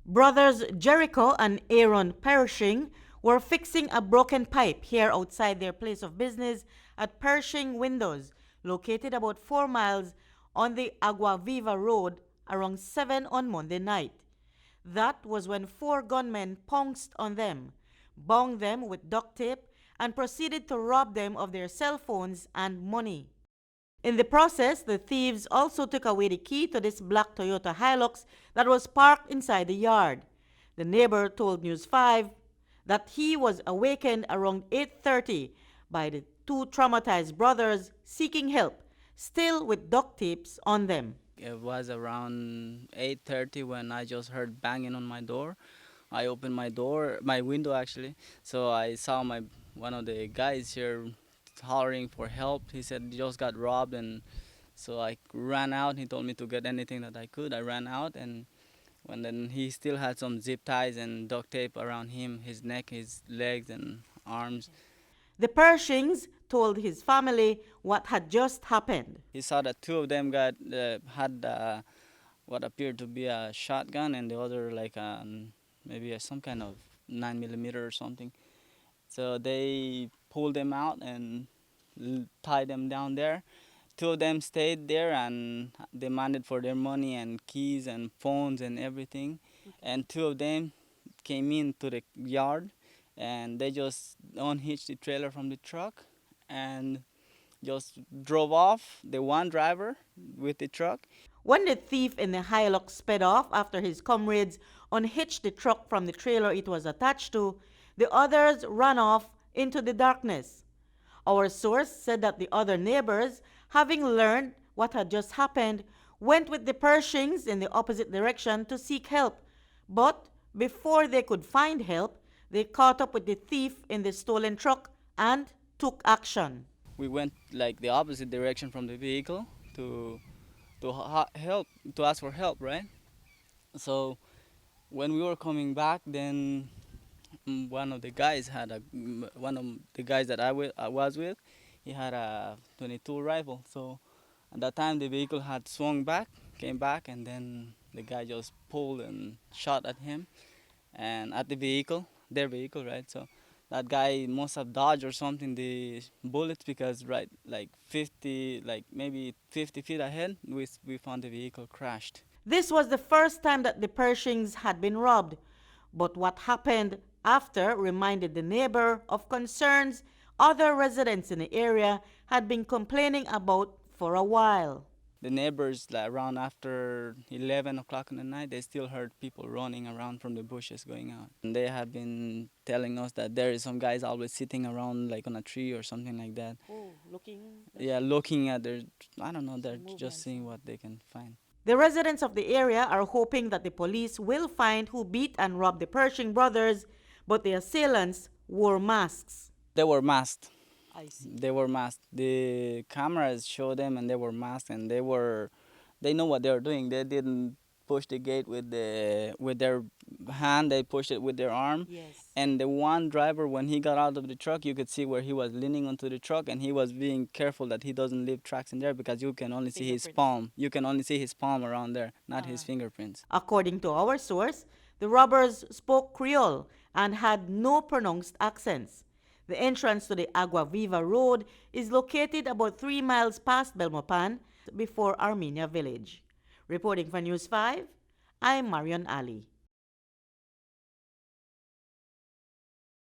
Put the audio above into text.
Brothers Jericho and Aaron Pershing were fixing a broken pipe here outside their place of business at Pershing Windows, located about 4 miles on the Agua Viva road around 7 on Monday night. That was when 4 gunmen pounced on them, bound them with duct tape, and proceeded to rob them of their cell phones and money. In the process, the thieves also took away the key to this black Toyota Hilux that was parked inside the yard. The neighbor told News 5 that he was awakened around 8:30 by the two traumatized brothers seeking help, still with duct tapes on them. It was around 8:30 when I just heard banging on my door. I opened my window actually, so I saw one of the guys here hollering for help. He said he just got robbed, and so I ran out. He told me to get anything that I could. I ran out, and when then he still had some zip ties and duct tape around him, his neck, his legs, and arms. The Pershings told his family what had just happened. He saw that two of them had what appeared to be a shotgun, and the other like maybe some kind of 9mm or something. So they pulled them out and tied them down there. Two of them stayed there and demanded for their money and keys and phones and everything. And two of them came into the yard and they just unhitched the trailer from the truck and just drove off, the one driver with the truck. When the thief in the Hilux sped off after his comrades unhitched the truck from the trailer it was attached to, the others ran off into the darkness. Our source said that the other neighbors, having learned what had just happened, went with the Pershings in the opposite direction to seek help. But before they could find help, they caught up with the thief in the stolen truck and took action. We went like the opposite direction from the vehicle to help, to ask for help, right? So when we were coming back, then one of the guys one of the guys that I was with, he had a 22 rifle. So at that time the vehicle had swung back, came back, and then the guy just pulled and shot at him and at the vehicle, their vehicle, right? So that guy must have dodged or something the bullets, because right like 50, like maybe 50 feet ahead, we found the vehicle crashed. This was the first time that the Pershings had been robbed, but what happened after reminded the neighbor of concerns other residents in the area had been complaining about for a while. The neighbors, like, around after 11 o'clock in the night, they still heard people running around from the bushes going out. And they have been telling us that there is some guys always sitting around like on a tree or something like that. Oh, looking? Yeah, looking at their, I don't know, they're just seeing what they can find. The residents of the area are hoping that the police will find who beat and robbed the Pershing brothers, but the assailants wore masks. They were masked. I see. They were masked. The cameras showed them, and they were masked, and they know what they were doing. They didn't push the gate with their hand. They pushed it with their arm. Yes. And the one driver, when he got out of the truck, you could see where he was leaning onto the truck, and he was being careful that he doesn't leave tracks in there, because you can only see his palm. You can only see his palm around there, not his fingerprints. According to our source, the robbers spoke Creole and had no pronounced accents. The entrance to the Agua Viva road is located about 3 miles past Belmopan before Armenia village. Reporting for News 5, I'm Marion Ali.